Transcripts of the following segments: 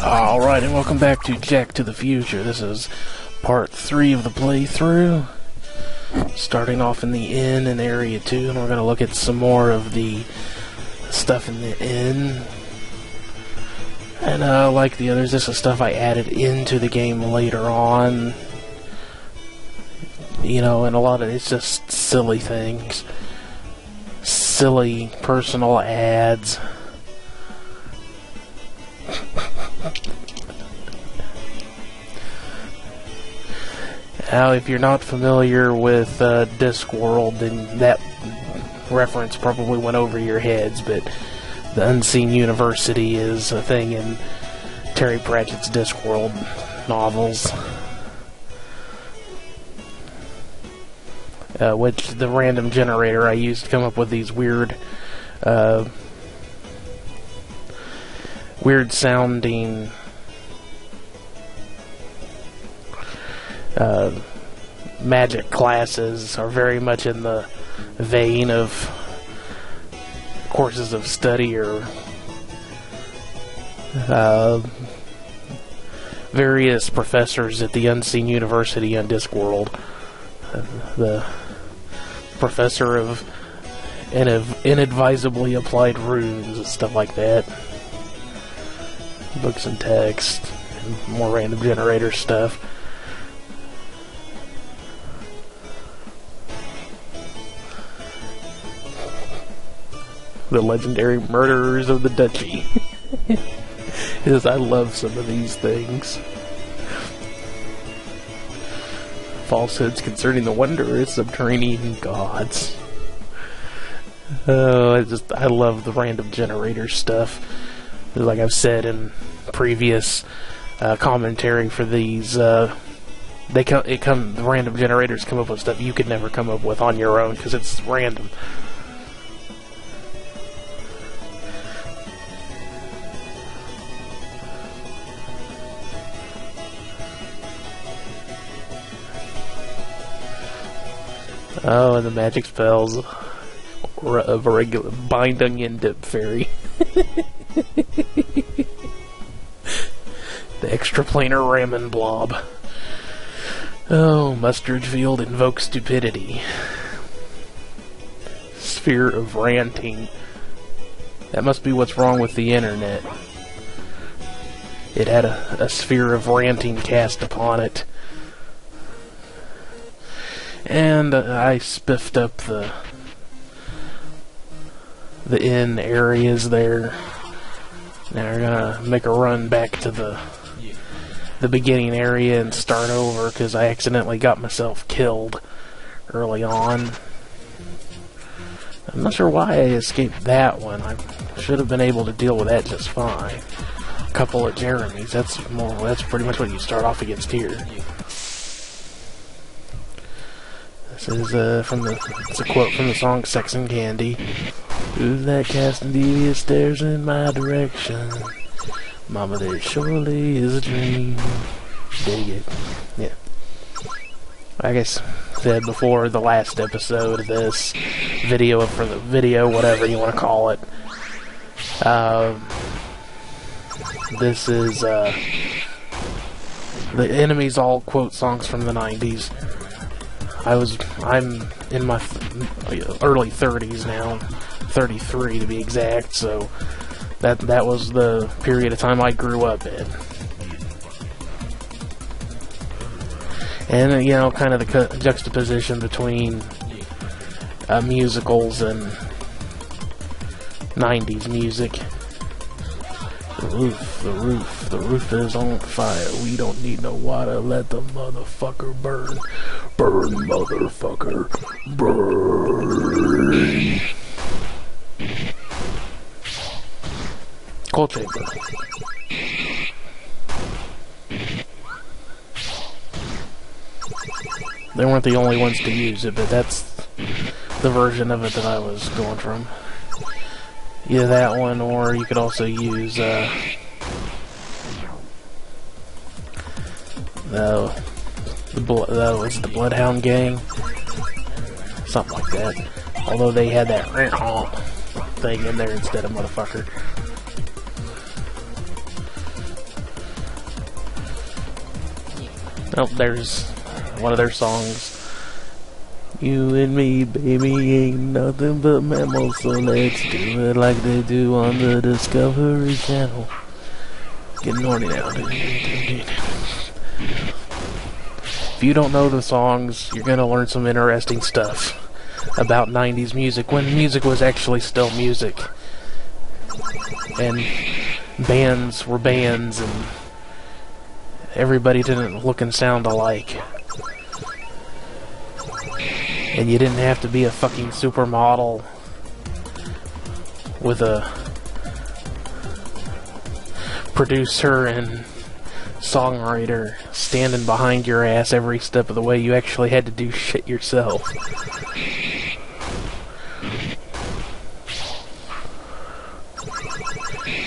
Alright, and welcome back to Jack to the Future. This is part 3 of the playthrough. Starting off in the inn in Area 2, and we're going to look at some more of the stuff in the inn. And like the others, this is stuff I added into the game later on. You know, and a lot of it's just silly things. Silly personal ads. Now, if you're not familiar with Discworld, then that reference probably went over your heads, but the Unseen University is a thing in Terry Pratchett's Discworld novels, which the random generator I used to come up with these weird sounding magic classes are very much in the vein of courses of study or various professors at the Unseen University on Discworld. The professor of inadvisably applied runes and stuff like that. Books and text, and more random generator stuff. The legendary murderers of the duchy. Because I love some of these things. Falsehoods concerning the wondrous subterranean gods. Oh, I love the random generator stuff. Like I've said in previous commentary for these, the random generators come up with stuff you could never come up with on your own because it's random. Oh, and the magic spells of a regular bind onion dip fairy. The extraplanar ramen blob. Oh, mustard field invokes stupidity. Sphere of ranting. That must be what's wrong with the internet. It had a sphere of ranting cast upon it. And I spiffed up the inn areas there. Now we're gonna make a run back to the beginning area and start over because I accidentally got myself killed early on. I'm not sure why I escaped that one. I should have been able to deal with that just fine. A couple of Jeremys. That's pretty much what you start off against here. This is it's a quote from the song Sex and Candy. Who's that casting devious stares in my direction? Mama, there surely is a dream. Dig it. Yeah. Like I said before, the last episode of this video, whatever you want to call it. This is, the enemies all quote songs from the 90s. I'm in my early 30s now, 33 to be exact, so that was the period of time I grew up in. And, you know, kind of the juxtaposition between musicals and 90s music. The roof is on fire. We don't need no water. Let the motherfucker burn. Burn, motherfucker. Burn. Cold chamber. They weren't the only ones to use it, but that's the version of it that I was going from. Either that one, or you could also use the Bloodhound Gang, something like that. Although they had that thing in there instead of motherfucker. Oh, there's one of their songs. You and me, baby, ain't nothing but mammals, so let's do it like they do on the Discovery Channel. Getting horny now. If you don't know the songs, you're gonna learn some interesting stuff about 90s music, when music was actually still music. And bands were bands, and everybody didn't look and sound alike. And you didn't have to be a fucking supermodel with a producer and songwriter standing behind your ass every step of the way. You actually had to do shit yourself.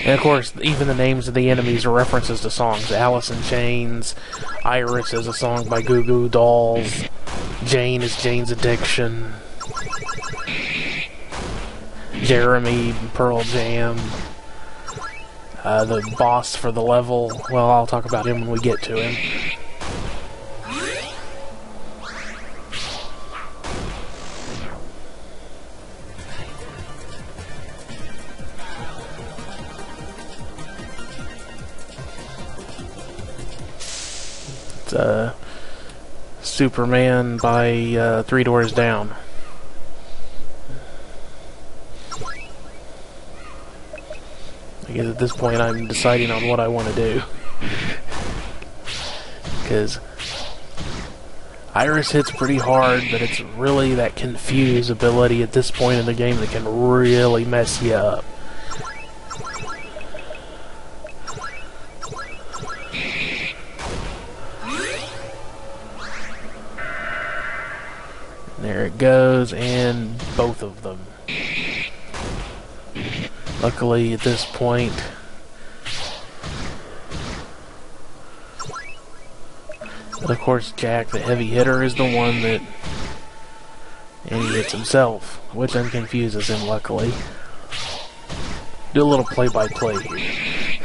And of course, even the names of the enemies are references to songs. Alice in Chains, Iris is a song by Goo Goo Dolls, Jane is Jane's Addiction, Jeremy, Pearl Jam, the boss for the level, well, I'll talk about him when we get to him. It's Superman by Three Doors Down. I guess at this point I'm deciding on what I want to do. Because Iris hits pretty hard, but it's really that confuse ability at this point in the game that can really mess you up. There it goes, and both of them. Luckily, at this point, but of course, Jack, the heavy hitter, is the one that, and he hits himself, which unconfuses him, luckily. Do a little play-by-play here.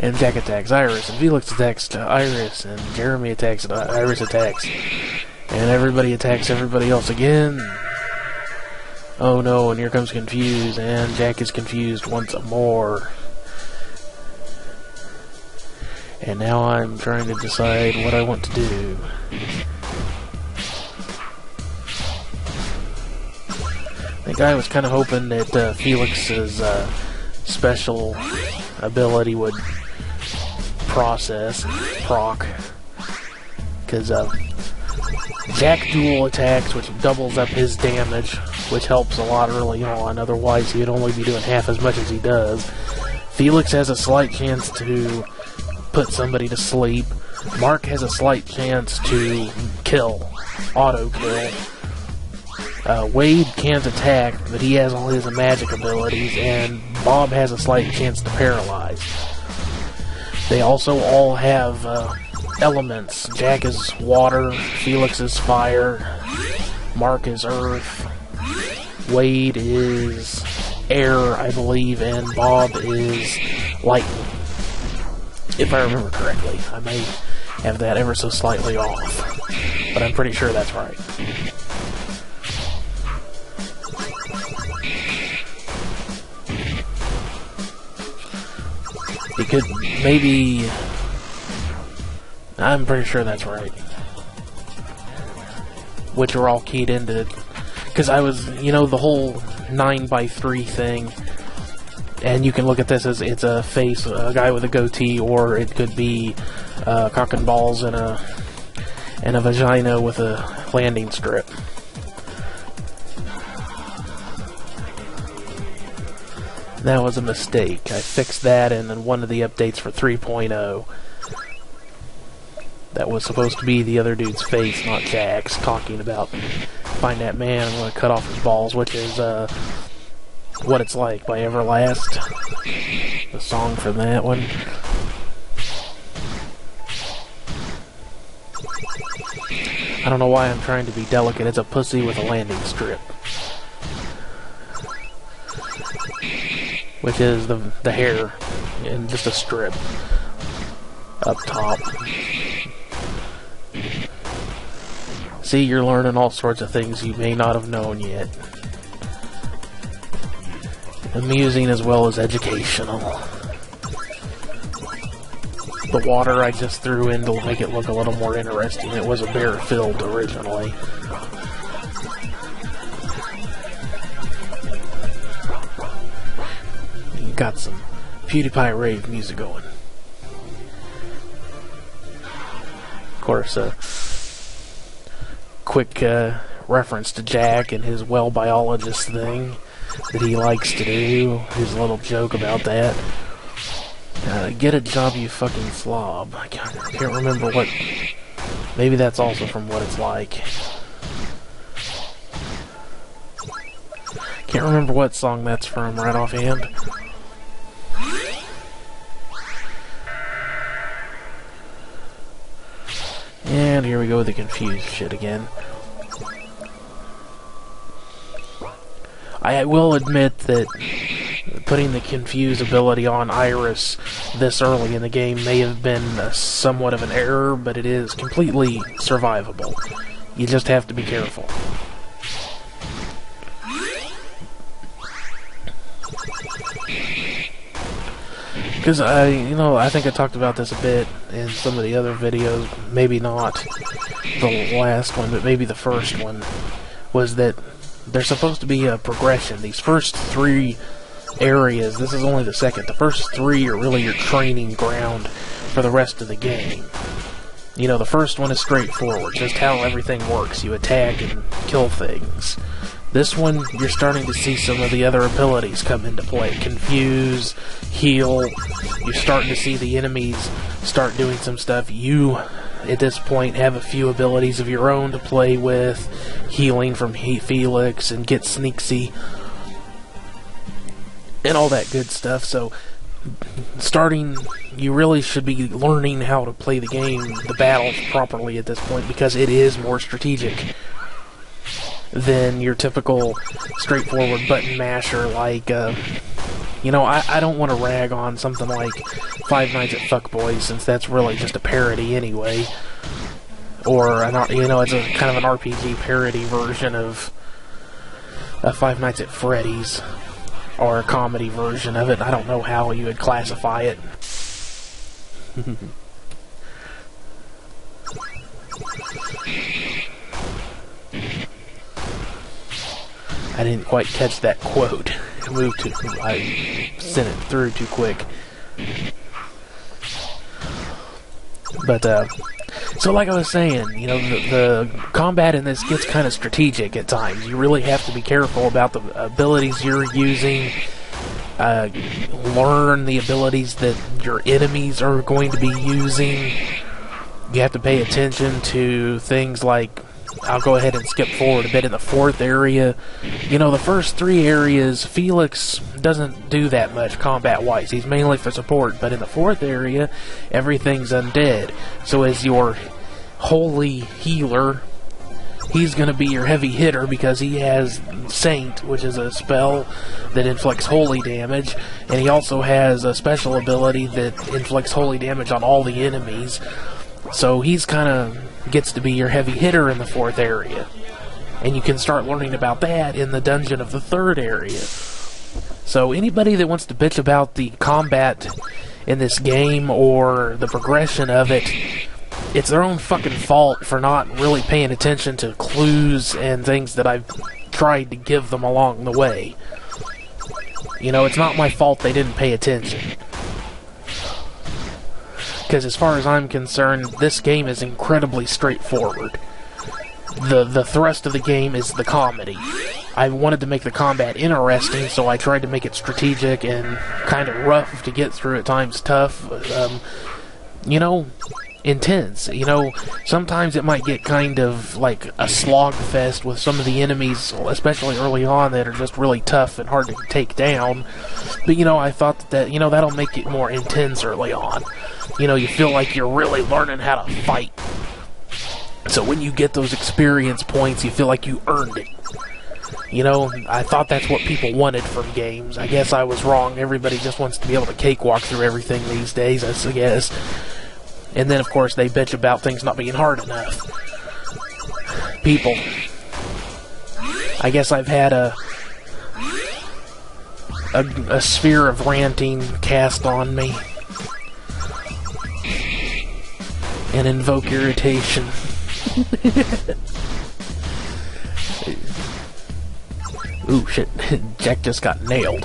And Jack attacks Iris, and Felix attacks Iris, and Jeremy attacks, Iris attacks. And everybody attacks everybody else again. Oh no, and here comes Confused, and Jack is confused once more. And now I'm trying to decide what I want to do. I think I was kind of hoping that Felix's special ability would proc. Because Jack dual attacks, which doubles up his damage, which helps a lot early on, otherwise he'd only be doing half as much as he does. Felix has a slight chance to put somebody to sleep. Mark has a slight chance to kill, auto-kill. Wade can't attack, but he has all his magic abilities, and Bob has a slight chance to paralyze. They also all have elements. Jack is water, Felix is fire, Mark is earth, Wade is air, I believe, and Bob is lightning. If I remember correctly. I may have that ever so slightly off, but I'm pretty sure that's right. It could maybe... I'm pretty sure that's right. Which are all keyed into... Because I was, you know, the whole 9x3 thing, and you can look at this as it's a face, a guy with a goatee, or it could be cock and balls and a vagina with a landing strip. That was a mistake. I fixed that in one of the updates for 3.0. That was supposed to be the other dude's face, not Jack's, talking about, find that man, I'm going to cut off his balls, which is What It's Like by Everlast. The song from that one. I don't know why I'm trying to be delicate. It's a pussy with a landing strip. Which is the hair and just a strip up top. See, you're learning all sorts of things you may not have known yet. Amusing as well as educational. The water I just threw in to make it look a little more interesting. It was a bear filled originally. You got some PewDiePie rave music going. Of course, quick reference to Jack and his well biologist thing that he likes to do. His little joke about that. Get a job, you fucking slob. I can't remember what... Maybe that's also from What It's Like. Can't remember what song that's from right offhand. And here we go with the confused shit again. I will admit that putting the confuse ability on Iris this early in the game may have been somewhat of an error, but it is completely survivable. You just have to be careful. Because I think I talked about this a bit in some of the other videos, maybe not the last one, but maybe the first one, was that there's supposed to be a progression. These first 3 areas, this is only the second, the first 3 are really your training ground for the rest of the game. You know, the first one is straightforward, just how everything works. You attack and kill things. This one, you're starting to see some of the other abilities come into play. Confuse, heal. You're starting to see the enemies start doing some stuff. You, at this point, have a few abilities of your own to play with. Healing from Felix and Get Sneaksy. And all that good stuff. So, you really should be learning how to play the game, the battles properly at this point, because it is more strategic than your typical straightforward button masher. Like, I don't want to rag on something like Five Nights at Fuckboys, since that's really just a parody anyway. Or, it's a kind of an RPG parody version of Five Nights at Freddy's. Or a comedy version of it. I don't know how you would classify it. I didn't quite catch that quote. I sent it through too quick. But, so like I was saying, the combat in this gets kind of strategic at times. You really have to be careful about the abilities you're using. Learn the abilities that your enemies are going to be using. You have to pay attention to things like, I'll go ahead and skip forward a bit in the 4th area. The first 3 areas, Felix doesn't do that much combat-wise. He's mainly for support. But in the 4th area, everything's undead. So as your holy healer, he's going to be your heavy hitter because he has Saint, which is a spell that inflicts holy damage. And he also has a special ability that inflicts holy damage on all the enemies. So he's kind of gets to be your heavy hitter in the 4th area. And you can start learning about that in the dungeon of the 3rd area. So anybody that wants to bitch about the combat in this game or the progression of it, it's their own fucking fault for not really paying attention to clues and things that I've tried to give them along the way. It's not my fault they didn't pay attention. Because as far as I'm concerned, this game is incredibly straightforward. The thrust of the game is the comedy. I wanted to make the combat interesting, so I tried to make it strategic and kind of rough to get through, at times tough. Intense. Sometimes it might get kind of like a slog fest with some of the enemies, especially early on, that are just really tough and hard to take down. But, I thought that, that'll make it more intense early on. You feel like you're really learning how to fight. So when you get those experience points, you feel like you earned it. I thought that's what people wanted from games. I guess I was wrong. Everybody just wants to be able to cakewalk through everything these days, I guess. And then, of course, they bitch about things not being hard enough. people, I guess I've had a sphere of ranting cast on me and invoke irritation. Ooh, shit. Jack just got nailed.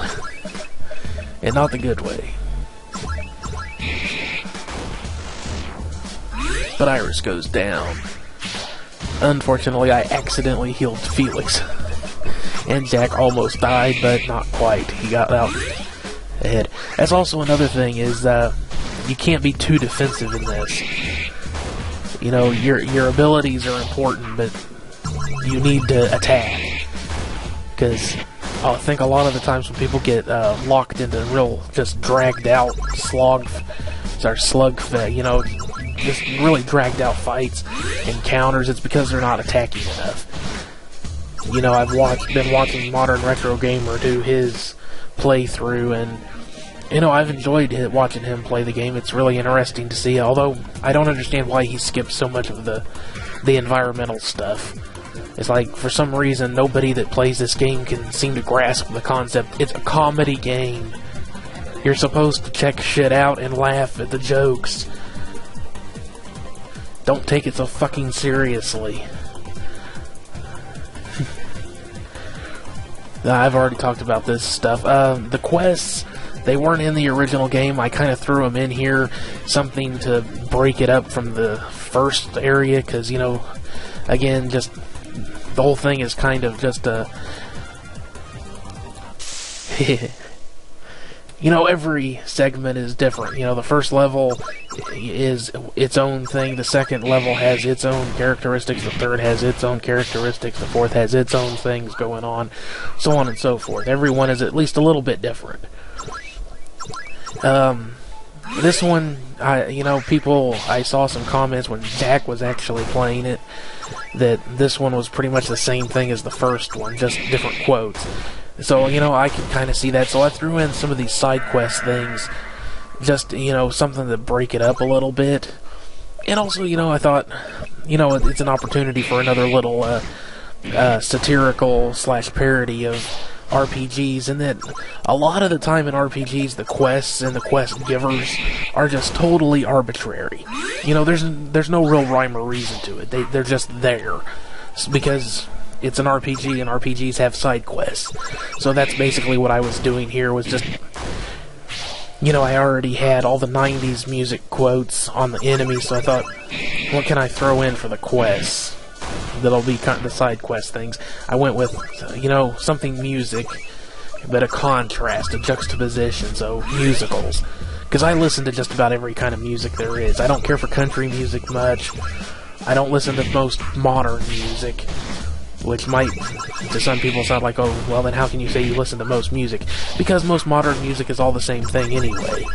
And not the good way. But Iris goes down. Unfortunately, I accidentally healed Felix. And Jack almost died, but not quite. He got out ahead. That's also another thing, is you can't be too defensive in this. You know, your abilities are important, but you need to attack. Because I think a lot of the times when people get locked into real, just dragged out slug, you know, just really dragged out fights, encounters, it's because they're not attacking enough. You know, I've been watching Modern Retro Gamer do his playthrough, and you know, I've enjoyed watching him play the game. It's really interesting to see, although I don't understand why he skipped so much of the environmental stuff. It's like, for some reason, nobody that plays this game can seem to grasp the concept. It's a comedy game. You're supposed to check shit out and laugh at the jokes. Don't take it so fucking seriously. I've already talked about this stuff. The quests, they weren't in the original game. I kind of threw them in here, something to break it up from the first area, because, you know, again, just the whole thing is kind of just a... You know, every segment is different. You know, the first level is its own thing, the second level has its own characteristics, the third has its own characteristics, the fourth has its own things going on, so on and so forth. Everyone is at least a little bit different. This one, you know, I saw some comments when Jack was actually playing it, that this one was pretty much the same thing as the first one, just different quotes. So, you know, I can kind of see that. So I threw in some of these side quest things, just, you know, something to break it up a little bit. And also, you know, I thought, you know, it's an opportunity for another little satirical / parody of RPGs, and that a lot of the time in RPGs, the quests and the quest givers are just totally arbitrary. You know, there's no real rhyme or reason to it. They're just there. Because it's an RPG, and RPGs have side quests. So that's basically what I was doing here, was just, you know, I already had all the 90s music quotes on the enemy, so I thought, what can I throw in for the quests that'll be kind of the side quest things? I went with, you know, something music, but a contrast, a juxtaposition, so musicals. Because I listen to just about every kind of music there is. I don't care for country music much. I don't listen to most modern music, which might, to some people, sound like, oh, well, then how can you say you listen to most music? Because most modern music is all the same thing anyway.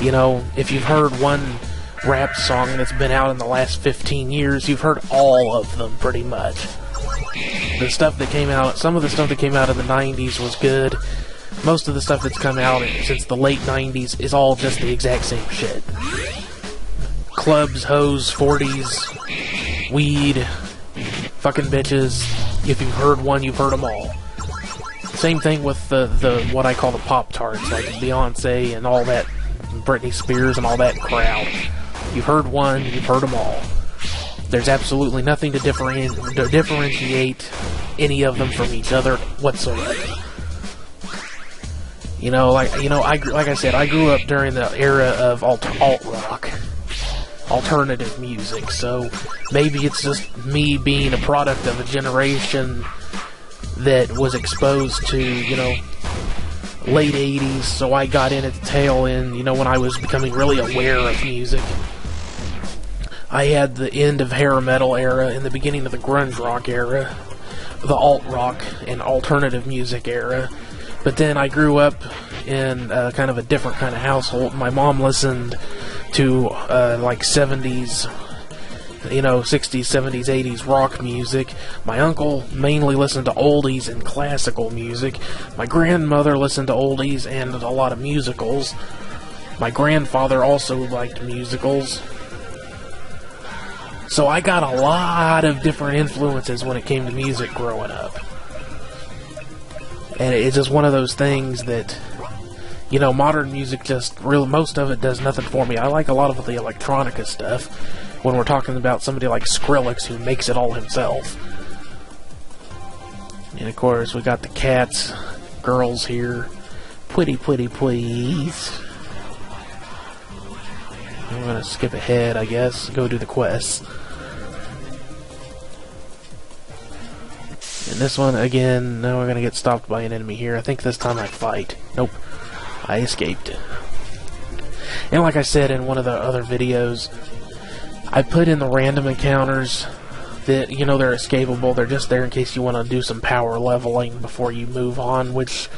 You know, if you've heard one rap song that's been out in the last 15 years, you've heard all of them, pretty much. The stuff that came out, some of the stuff that came out in the 90s was good. Most of the stuff that's come out since the late 90s is all just the exact same shit. Clubs, hoes, 40s, weed, fucking bitches. If you've heard one, you've heard them all. Same thing with the what I call the Pop-Tarts, like Beyonce and all that, Britney Spears and all that crowd. You've heard one, you've heard them all. There's absolutely nothing to differentiate any of them from each other whatsoever. You know, like I said, I grew up during the era of alt-rock, alternative music, so maybe it's just me being a product of a generation that was exposed to, you know, late 80s, so I got in at the tail end, you know, when I was becoming really aware of music. I had the end of hair metal era and the beginning of the grunge rock era, the alt-rock and alternative music era. But then I grew up in kind of a different kind of household. My mom listened to like 70s, you know, 60s, 70s, 80s rock music. My uncle mainly listened to oldies and classical music. My grandmother listened to oldies and a lot of musicals. My grandfather also liked musicals. So I got a lot of different influences when it came to music growing up. And it's just one of those things that, you know, modern music just, most of it does nothing for me. I like a lot of the electronica stuff when we're talking about somebody like Skrillex who makes it all himself. And of course, we got the cats, girls here. Pretty, please. I'm gonna skip ahead, I guess. Go do the quests. And this one, again, now we're gonna get stopped by an enemy here. I think this time I fight. Nope. I escaped. And like I said in one of the other videos, I put in the random encounters that, you know, they're escapable. They're just there in case you want to do some power leveling before you move on, which,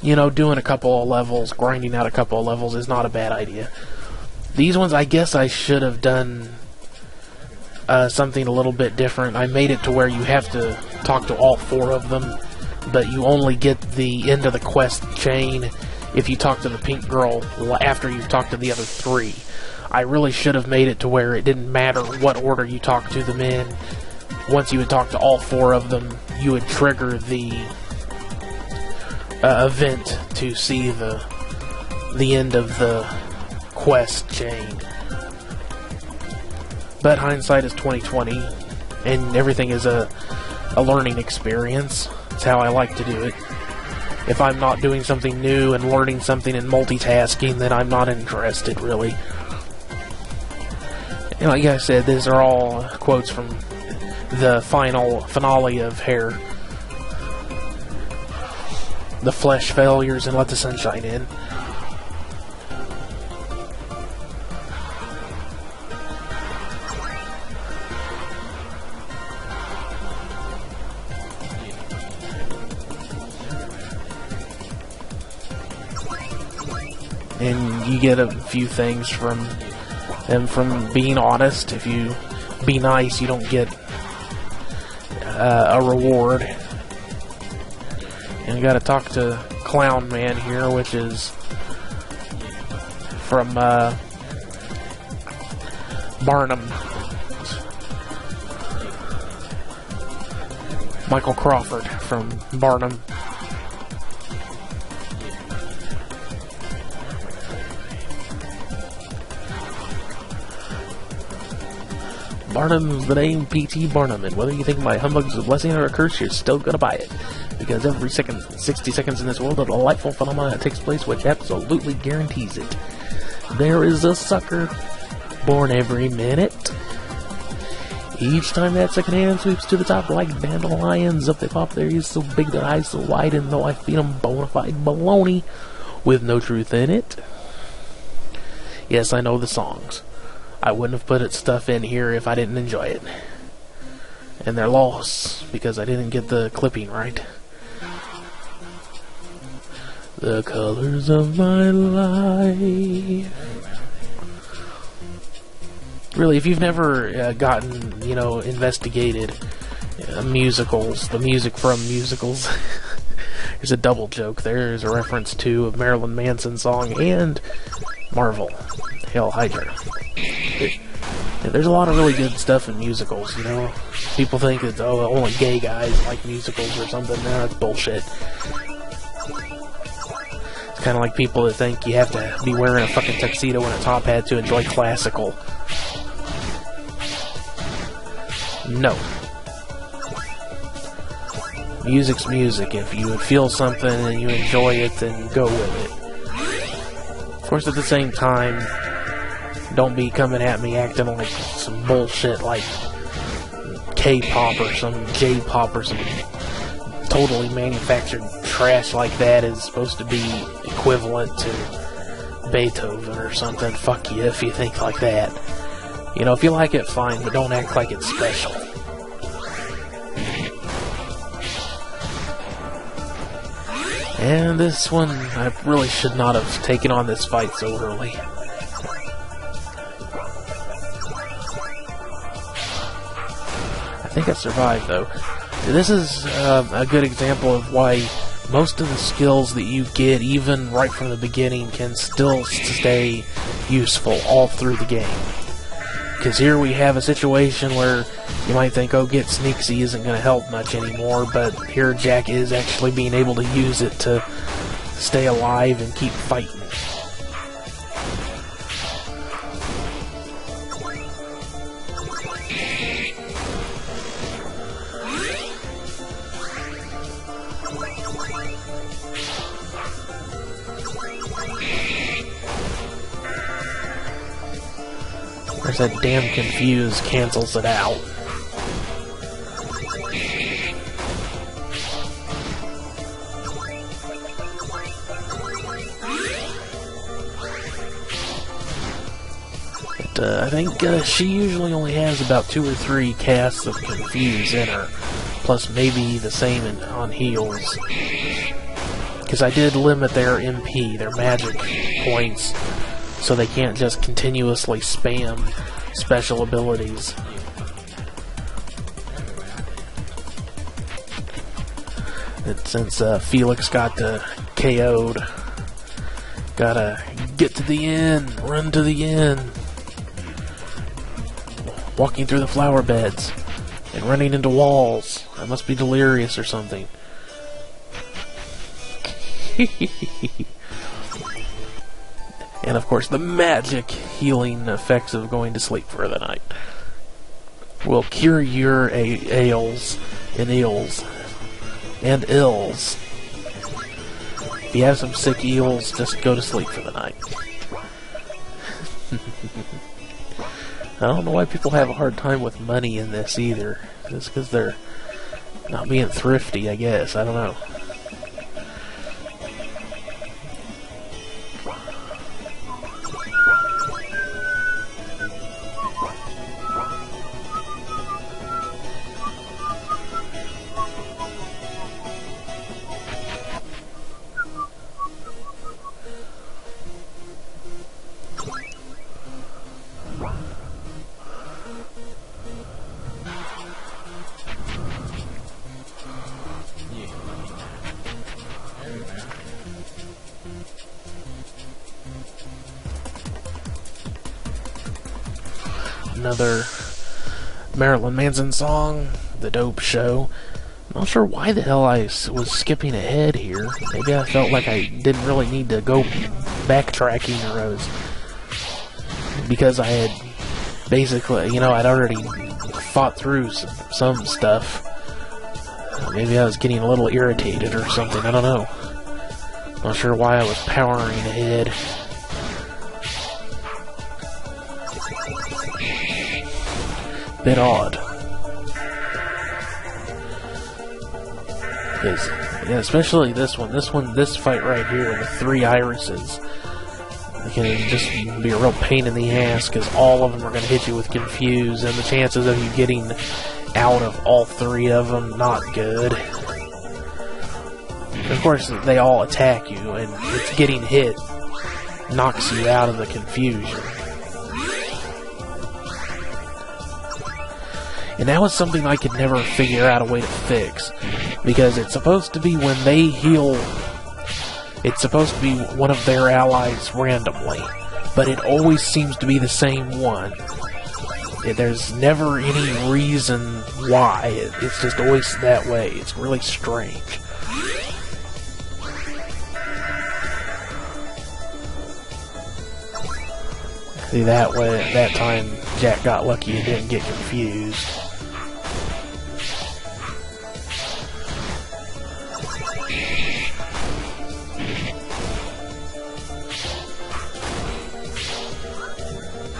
you know, doing a couple of levels, grinding out a couple of levels is not a bad idea. These ones, I guess I should have done something a little bit different. I made it to where you have to talk to all 4 of them, but you only get the end of the quest chain if you talk to the pink girl after you've talked to the other 3. I really should have made it to where it didn't matter what order you talked to them in. Once you had talked to all 4 of them, you would trigger the event to see the end of the quest chain. But hindsight is 20/20, and everything is a learning experience. That's how I like to do it. If I'm not doing something new and learning something and multitasking, then I'm not interested, really. And like I said, these are all quotes from the finale of Hair. The flesh failures and let the sunshine in. And you get a few things from them from being honest. If you be nice, you don't get a reward. And you gotta talk to Clown Man here, which is from Barnum. Michael Crawford from Barnum. Barnum's the name, P.T. Barnum, and whether you think my humbug is a blessing or a curse, you're still gonna buy it. Because every 60 seconds in this world, a delightful phenomenon takes place which absolutely guarantees it. There is a sucker born every minute. Each time that second hand sweeps to the top like dandelions, up they pop, their ears so big, their eyes so wide, and though I feed them bona fide baloney with no truth in it. Yes, I know the songs. I wouldn't have put stuff in here if I didn't enjoy it. And they're lost because I didn't get the clipping right. The colors of my life. Really, if you've never gotten, you know, investigated musicals, the music from musicals, there's a double joke there. There's a reference to a Marilyn Manson song and Marvel, Hail Hydra. There's a lot of really good stuff in musicals, you know. People think it's only gay guys like musicals or something. No, that's bullshit. It's kind of like people that think you have to be wearing a fucking tuxedo and a top hat to enjoy classical. No. Music's music. If you feel something and you enjoy it, then go with it. Of course, at the same time, don't be coming at me acting like some bullshit like K-pop or some J-pop or some totally manufactured trash like that is supposed to be equivalent to Beethoven or something. Fuck you if you think like that. You know, if you like it, fine, but don't act like it's special. And this one, I really should not have taken on this fight so early. I think I survived, though. This is a good example of why most of the skills that you get, even right from the beginning, can still stay useful all through the game. Because here we have a situation where you might think, oh, get Sneaksy isn't going to help much anymore, but here Jack is actually being able to use it to stay alive and keep fighting. There's that damn Confuse cancels it out. But I think she usually only has about 2 or 3 casts of Confuse in her, plus maybe the same on heals. Because I did limit their MP, their magic points, so they can't just continuously spam special abilities. And since Felix got KO'd, gotta get to the end, run to the end. Walking through the flower beds and running into walls. I must be delirious or something. And of course, the magic healing effects of going to sleep for the night will cure your ails and ills and ills. If you have some sick eels, just go to sleep for the night. I don't know why people have a hard time with money in this either. It's because they're not being thrifty, I guess. I don't know. Another Marilyn Manson song, The Dope Show. I'm not sure why the hell I was skipping ahead here. Maybe I felt like I didn't really need to go backtracking, or I was... Because I had basically, you know, I'd already fought through some stuff. Maybe I was getting a little irritated or something, I don't know. Not sure why I was powering ahead. Bit odd. Because, yeah, especially this fight right here, the 3 irises. It can just be a real pain in the ass, because all of them are going to hit you with Confuse, and the chances of you getting out of all 3 of them, not good. Of course, they all attack you, and it's getting hit knocks you out of the confusion. And that was something I could never figure out a way to fix. Because it's supposed to be when they heal, it's supposed to be one of their allies randomly. But it always seems to be the same one. There's never any reason why. It's just always that way. It's really strange. See, that way, that time Jack got lucky and didn't get confused.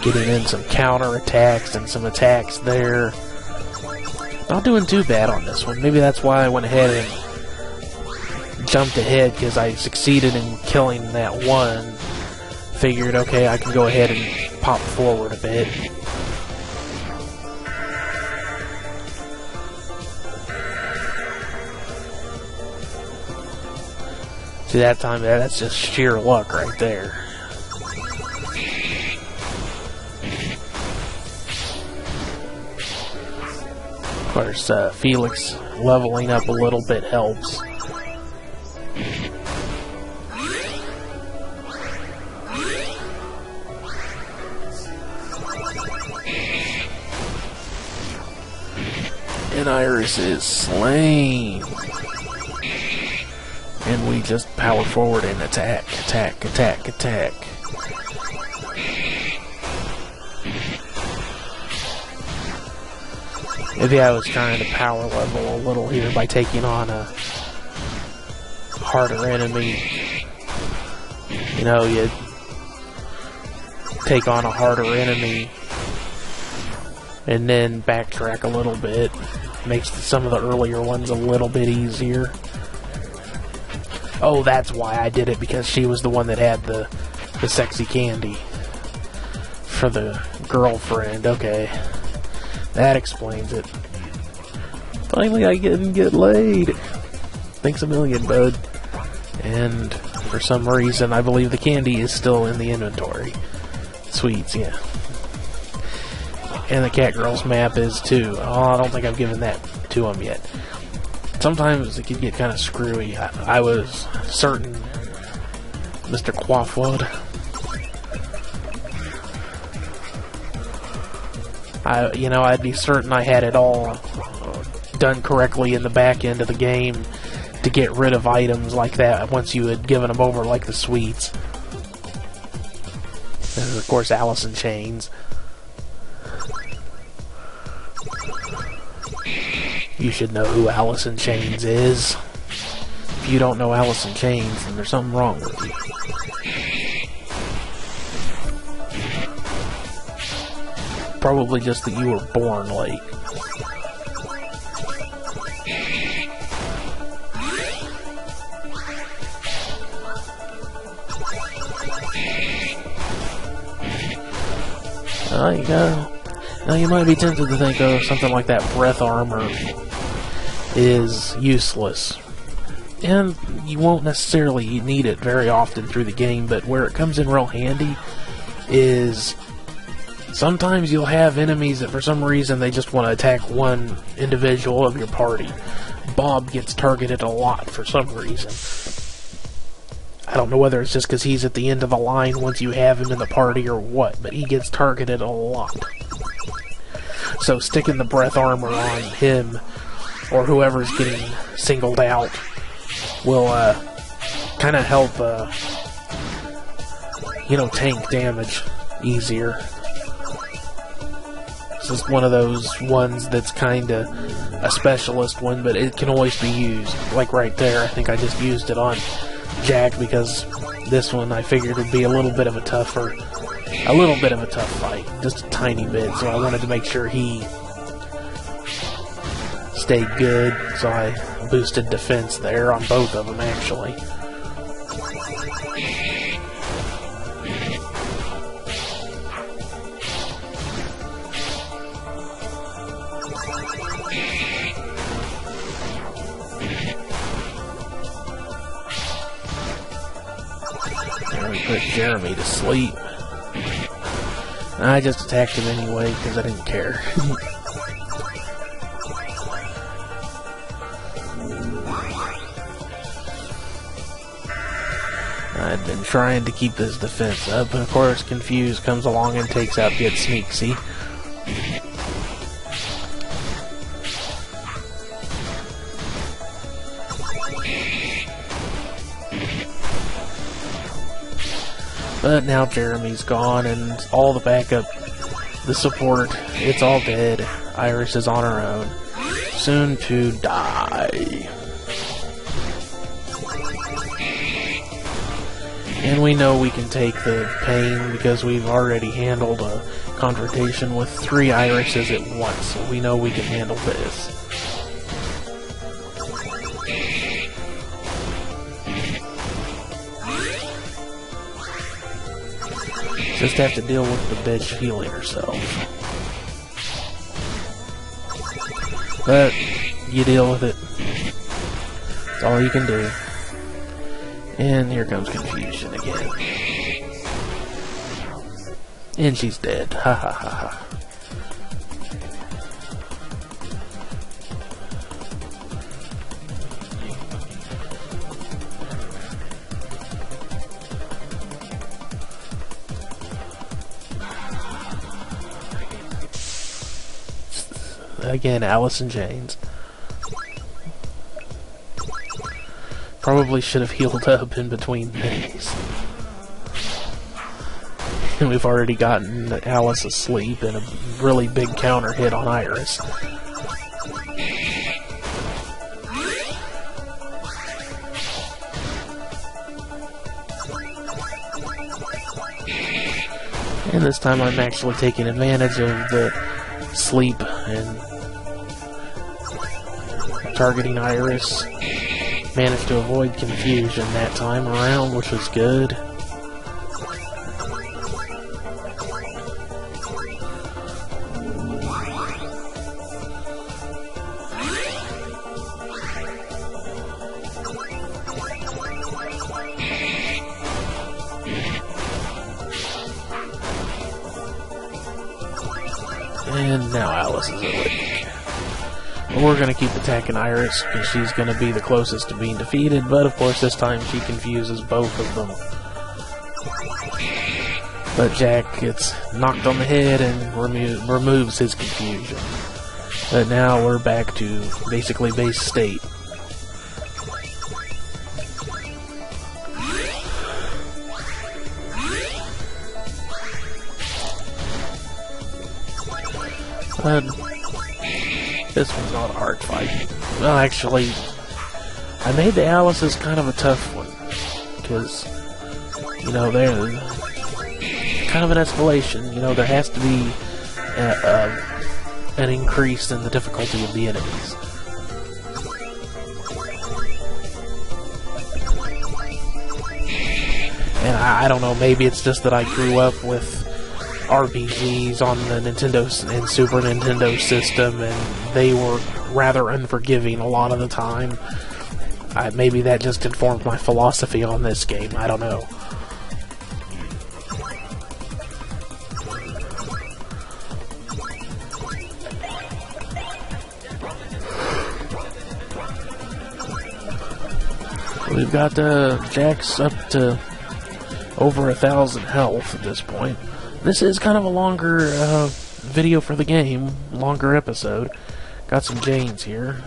Getting in some counter attacks and some attacks there. Not doing too bad on this one. Maybe that's why I went ahead and jumped ahead, because I succeeded in killing that one. Figured, okay, I can go ahead and pop forward a bit. See, that time, that's just sheer luck right there. Of course, Felix leveling up a little bit helps. And Iris is slain. And we just power forward and attack, attack, attack, attack. Maybe I was trying to power level a little here by taking on a harder enemy. You know, you take on a harder enemy and then backtrack a little bit. Makes some of the earlier ones a little bit easier. Oh, that's why I did it, because she was the one that had the sexy candy for the girlfriend. Okay. That explains it. Finally, I didn't get laid. Thanks a million, bud. And for some reason, I believe the candy is still in the inventory. Sweets, yeah. And the Catgirls map is too. Oh, I don't think I've given that to them yet. Sometimes it can get kind of screwy. I was certain Mr. Quaffwood. I'd be certain I had it all done correctly in the back end of the game to get rid of items like that once you had given them over, like the sweets. And of course, Alice in Chains. You should know who Alice in Chains is. If you don't know Alice in Chains, then there's something wrong with you. Probably just that you were born late. Now you might be tempted to think, oh, something like that breath armor is useless. And you won't necessarily need it very often through the game, but where it comes in real handy is sometimes you'll have enemies that for some reason they just want to attack one individual of your party. Bob gets targeted a lot for some reason. I don't know whether it's just because he's at the end of the line once you have him in the party or what, but he gets targeted a lot. So sticking the breath armor on him, or whoever's getting singled out, will kind of help, tank damage easier. It's just one of those ones that's kind of a specialist one, but it can always be used. Like right there, I think I just used it on Jack because this one I figured would be a little bit of a tough fight, just a tiny bit, so I wanted to make sure he stayed good, so I boosted defense there on both of them, actually. And we put Jeremy to sleep. I just attacked him anyway because I didn't care. I'd been trying to keep this defense up, and of course Confused comes along and takes out Get Sneaksy. But now Jeremy's gone, and all the backup, the support, it's all dead. Iris is on her own, soon to die. And we know we can take the pain because we've already handled a confrontation with 3 Irises at once, so we know we can handle this. Just have to deal with the bitch healing herself. But you deal with it. That's all you can do. And here comes Confusion again. And she's dead. Ha ha ha ha. again, Alice in Chains. Probably should have healed up in between things. And we've already gotten Alice asleep and a really big counter hit on Iris. And this time I'm actually taking advantage of the sleep and targeting Iris. Managed to avoid confusion that time around, which was good. And now Alice is awake. We're going to keep attacking Iris because she's going to be the closest to being defeated, but of course this time she confuses both of them. But Jack gets knocked on the head and removes his confusion. But now we're back to basically base state. This one's not a hard fight. Well, actually, I made the Alice's kind of a tough one. Because, you know, they're kind of an escalation. You know, there has to be an increase in the difficulty of the enemies. And I don't know, maybe it's just that I grew up with RPGs on the Nintendo and Super Nintendo system, and they were rather unforgiving a lot of the time. Maybe that just informed my philosophy on this game, I don't know. We've got Jack's up to over 1,000 health at this point. This is kind of a longer video for the game, longer episode. Got some Janes here.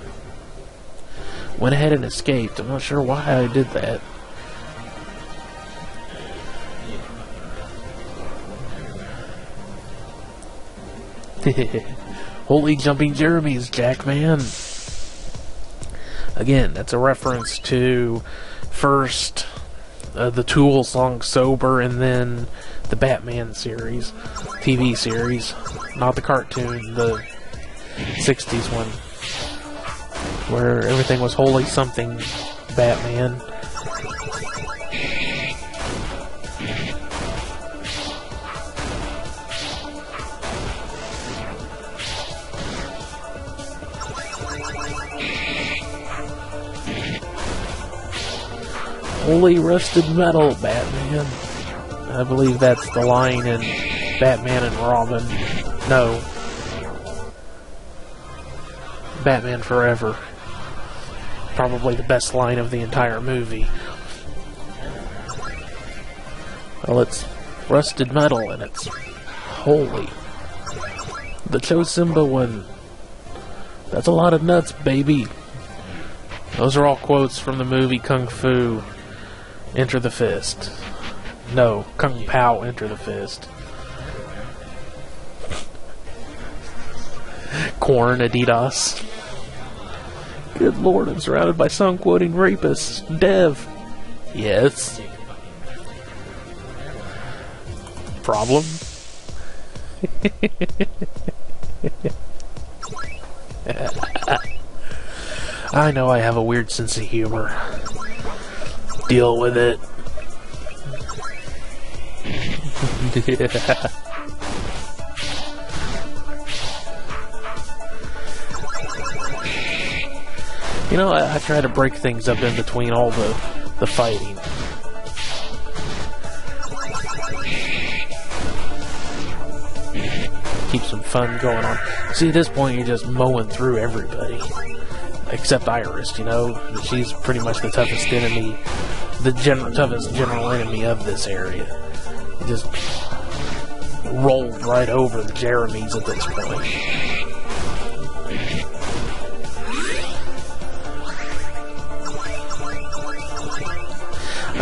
Went ahead and escaped. I'm not sure why I did that. Holy jumping Jeremy's, Jack, man. Again, that's a reference to first the Tool song Sober, and then the Batman series, TV series, not the cartoon, the 60s one, where everything was Holy something Batman. Holy rusted metal, Batman. I believe that's the line in Batman and Robin. No. Batman Forever. Probably the best line of the entire movie. Well, it's rusted metal and it's holy. The Chosimba one. That's a lot of nuts, baby. Those are all quotes from the movie Kung Fu Enter the Fist. No, Kung Pao Enter the Fist. Korn, Adidas. Good lord, I'm surrounded by song-quoting rapists. Dev. Yes. Problem? I know I have a weird sense of humor. Deal with it. You know, I try to break things up in between all the fighting. Keep some fun going on. See, at this point, you're just mowing through everybody. Except Iris, you know? She's pretty much the toughest enemy, the toughest general enemy of this area. It just rolled right over the Jeremys at this point.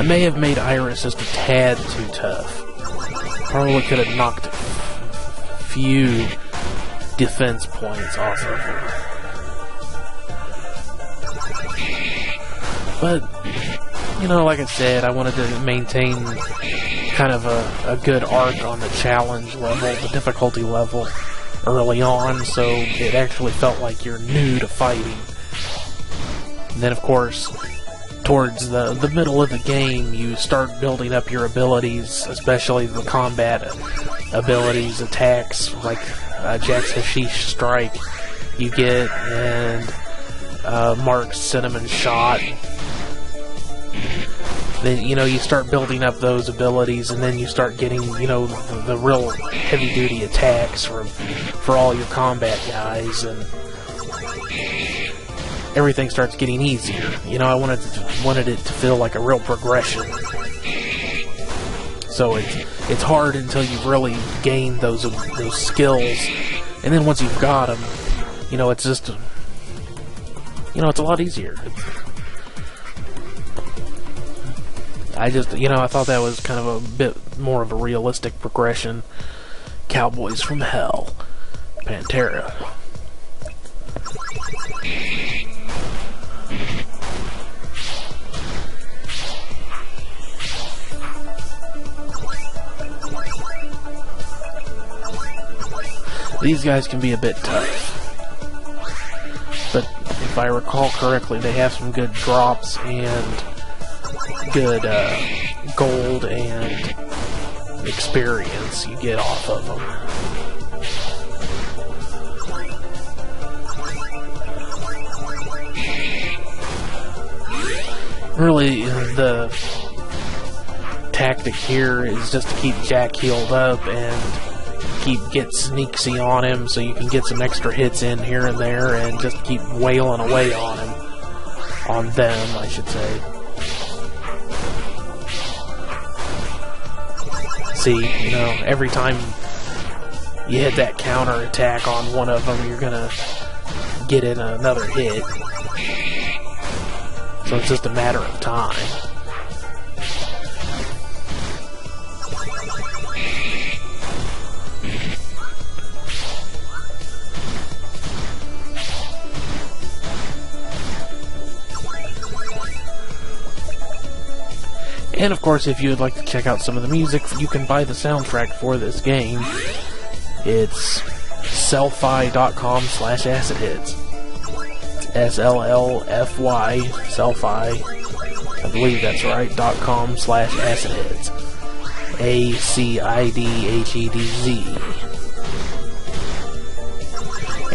I may have made Iris just a tad too tough. Probably could have knocked a few defense points off of her. But, you know, like I said, I wanted to maintain kind of a good arc on the challenge level, the difficulty level, early on, so it actually felt like you're new to fighting. And then, of course, towards the middle of the game, you start building up your abilities, especially the combat abilities, attacks, like Jack's Hashish Strike you get, and Mark's Cinnamon Shot. Then, you know, you start building up those abilities, and then you start getting, you know, the real heavy-duty attacks for all your combat guys, and everything starts getting easier. You know, I wanted it to feel like a real progression. So it's hard until you've really gained those skills, and then once you've got them, you know, it's just, you know, it's a lot easier. I just, you know, I thought that was kind of a bit more of a realistic progression. Cowboys from Hell, Pantera. These guys can be a bit tough, but if I recall correctly, they have some good drops and good gold and experience you get off of them. Really, the tactic here is just to keep Jack healed up and get sneaksy on him so you can get some extra hits in here and there and just keep wailing away on him. On them, I should say. See, you know, every time you hit that counter attack on one of them, you're gonna get in another hit. So it's just a matter of time. And of course, if you would like to check out some of the music, you can buy the soundtrack for this game. It's sellfy.com/acidhits. SLLFY, Sellfy, I believe that's right, .com/acidhits. ACIDHEDZ.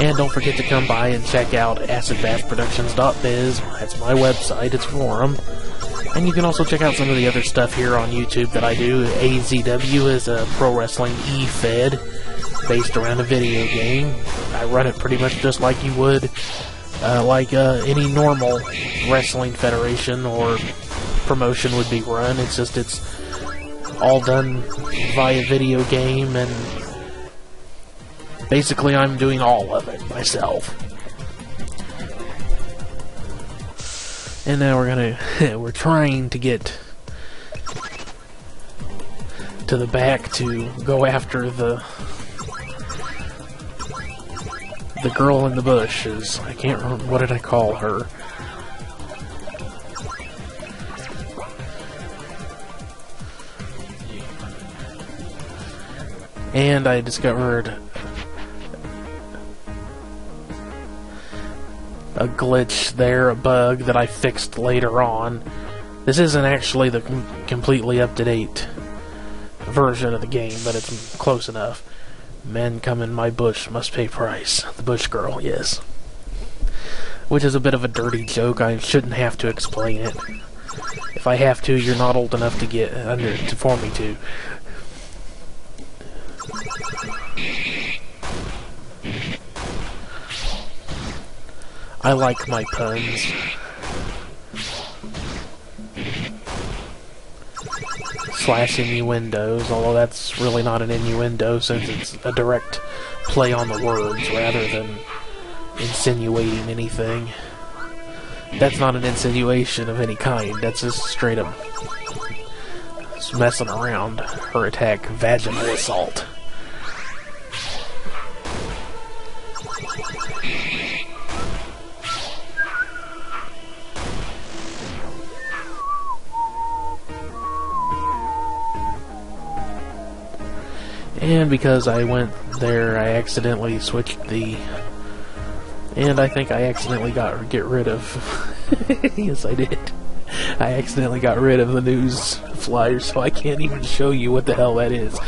And don't forget to come by and check out acidbathproductions.biz. That's my website, it's forum. And you can also check out some of the other stuff here on YouTube that I do. AZW is a pro wrestling e-fed based around a video game. I run it pretty much just like you would like any normal wrestling federation or promotion would be run. It's just, it's all done via video game, and basically I'm doing all of it myself. And now we're trying to get to the back to go after the girl in the bushes. I can't remember, what did I call her? And I discovered a glitch there, a bug that I fixed later on. This isn't actually the completely up-to-date version of the game, but it's close enough. Men come in my bush, must pay price. The bush girl, yes. Which is a bit of a dirty joke. I shouldn't have to explain it. If I have to, you're not old enough to get for me to. I like my puns. Slash innuendos, although that's really not an innuendo since it's a direct play on the words rather than insinuating anything. That's not an insinuation of any kind. That's just straight up just messing around. Her attack, vaginal assault. And because I went there, I accidentally switched the... And I think I accidentally get rid of... Yes, I did. I accidentally got rid of the news flyer, so I can't even show you what the hell that is.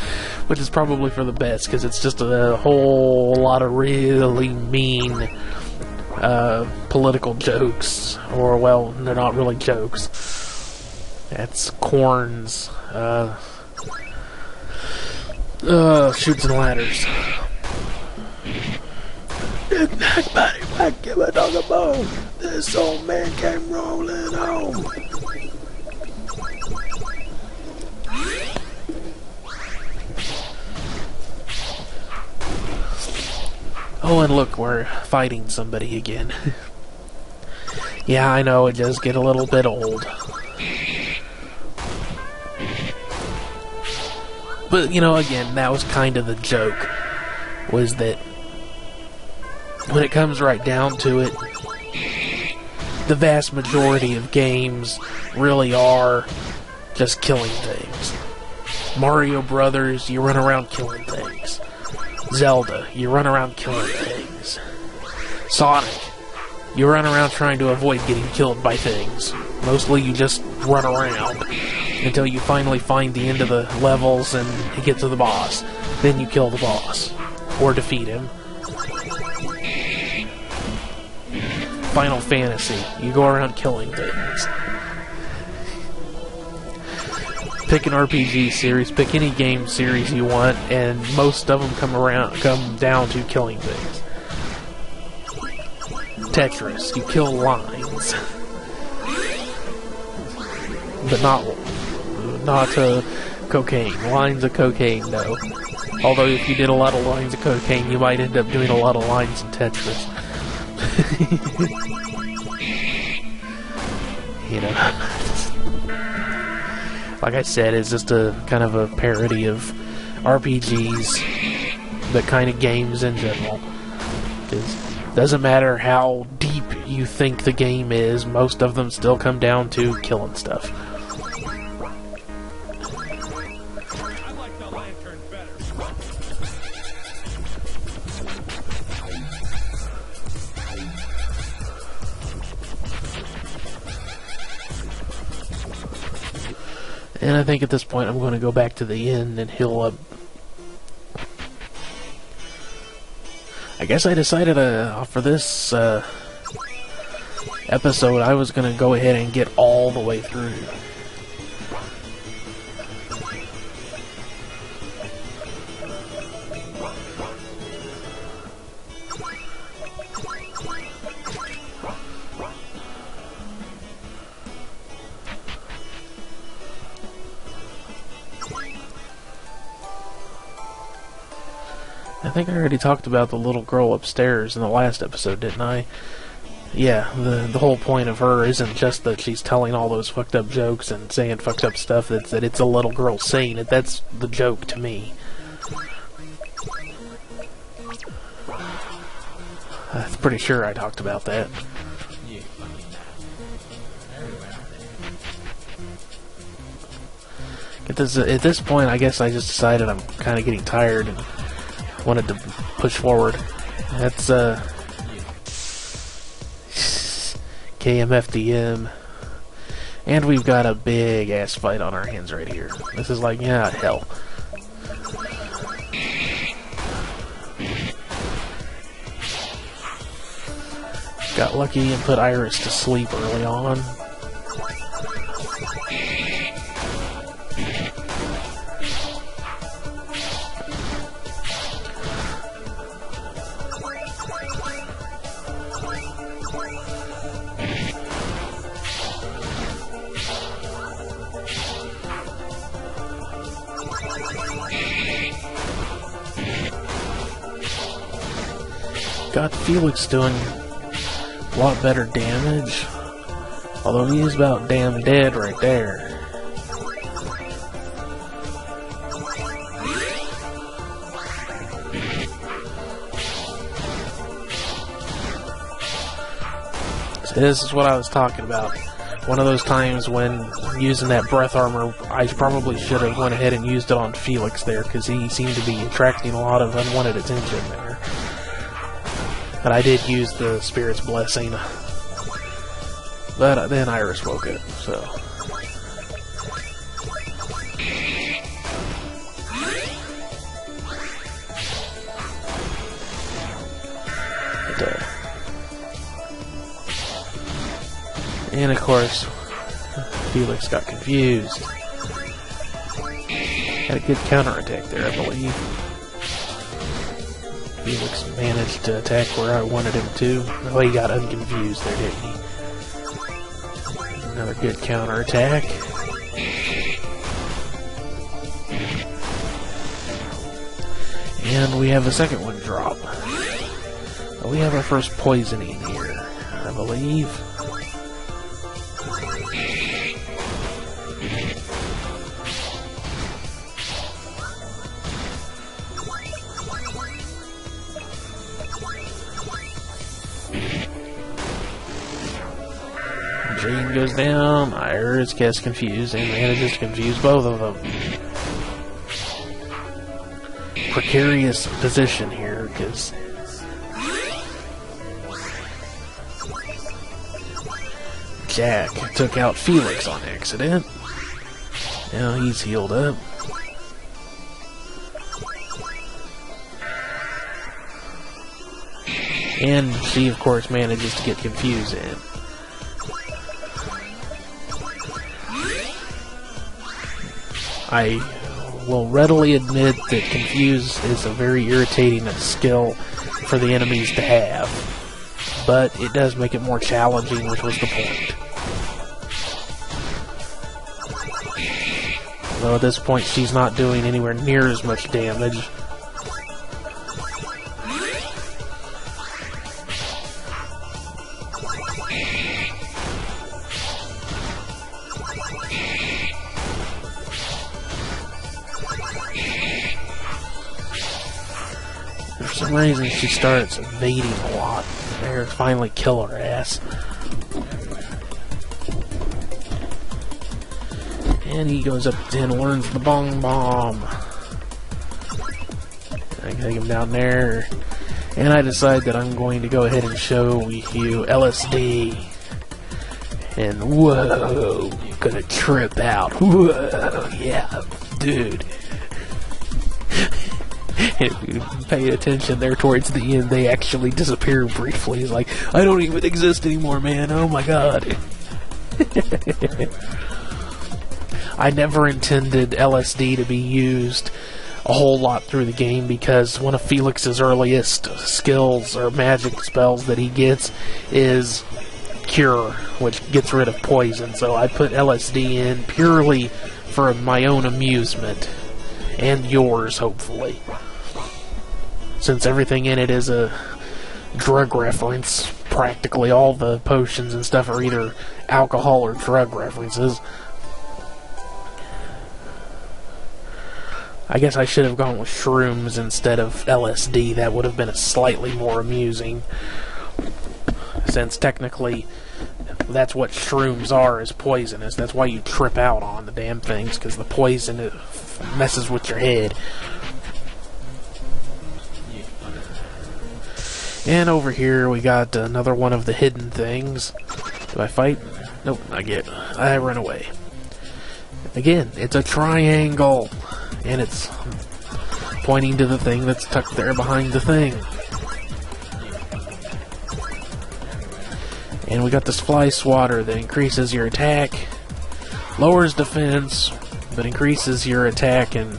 Which is probably for the best, because it's just a whole lot of really mean political jokes. Or, well, they're not really jokes. That's Korn's... Shoots and Ladders. Buddy, what give a dog a bone? This old man came rolling home. Oh, and look, we're fighting somebody again. Yeah, I know, it does get a little bit old. But, you know, again, that was kind of the joke, was that when it comes right down to it, the vast majority of games really are just killing things. Mario Brothers, you run around killing things. Zelda, you run around killing things. Sonic, you run around trying to avoid getting killed by things. Mostly you just run around until you finally find the end of the levels and you get to the boss. Then you kill the boss. Or defeat him. Final Fantasy, you go around killing things. Pick an RPG series, pick any game series you want, and most of them come down to killing things. Tetris, you kill lines. But not cocaine. Lines of cocaine, no. Although if you did a lot of lines of cocaine, you might end up doing a lot of lines in Tetris. You know. Like I said, it's just a kind of a parody of RPGs, but kind of games in general. Because it doesn't matter how deep you think the game is, most of them still come down to killing stuff. And I think at this point I'm going to go back to the inn and heal up. I guess I decided for this episode I was going to go ahead and get all the way through. I think I already talked about the little girl upstairs in the last episode, didn't I? Yeah, the whole point of her isn't just that she's telling all those fucked up jokes and saying fucked up stuff, it's that it's a little girl saying it. That's the joke to me. I'm pretty sure I talked about that. At this point, I guess I just decided I'm kind of getting tired and wanted to push forward. That's KMFDM, and we've got a big ass fight on our hands right here. This is like, yeah, hell. Got lucky and put Iris to sleep early on. Got Felix doing a lot better damage. Although he is about damn dead right there. So this is what I was talking about. One of those times when using that breath armor, I probably should have went ahead and used it on Felix there, because he seemed to be attracting a lot of unwanted attention there. But I did use the Spirit's Blessing. But then Iris woke up, so... And of course, Felix got confused. Had a good counterattack there, I believe. Felix managed to attack where I wanted him to. Oh, he got unconfused there, didn't he? Another good counterattack. And we have a second one drop. We have our first poisoning here, I believe. Jane goes down, Iris gets confused, and manages to confuse both of them. Precarious position here, because Jack took out Felix on accident. Now he's healed up. And she, of course, manages to get confused in. I will readily admit that Confuse is a very irritating skill for the enemies to have, but it does make it more challenging, which was the point. Though at this point she's not doing anywhere near as much damage. For some reason she starts evading a lot. There, finally kill her ass. And he goes up to 10 and learns the bong bomb. I can take him down there. And I decide that I'm going to go ahead and show you LSD. And whoa, you're gonna trip out. Whoa, yeah, dude. If you pay attention there towards the end, they actually disappear briefly. It's like, I don't even exist anymore, man. Oh my god. I never intended LSD to be used a whole lot through the game, because one of Felix's earliest skills or magic spells that he gets is Cure, which gets rid of poison. So I put LSD in purely for my own amusement. And yours, hopefully. Since everything in it is a drug reference, practically all the potions and stuff are either alcohol or drug references. I guess I should have gone with shrooms instead of LSD. That would have been slightly more amusing. Since technically, that's what shrooms are, is poisonous. That's why you trip out on the damn things, because the poison, it messes with your head. And over here we got another one of the hidden things. Do I fight? Nope, not yet. I run away. Again, it's a triangle. And it's pointing to the thing that's tucked there behind the thing. And we got this fly swatter that increases your attack, lowers defense, but increases your attack and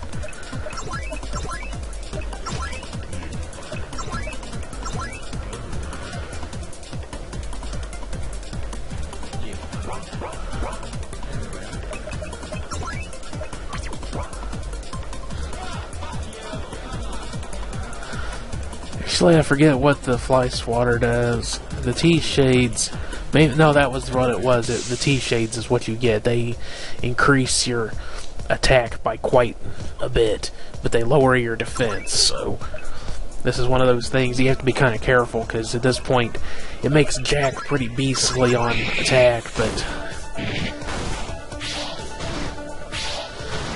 actually, I forget what the fly swatter does. The T-shades Maybe, no, that was what it was. The T-shades is what you get. They increase your attack by quite a bit, but they lower your defense, so this is one of those things you have to be kind of careful, because at this point it makes Jack pretty beastly on attack, but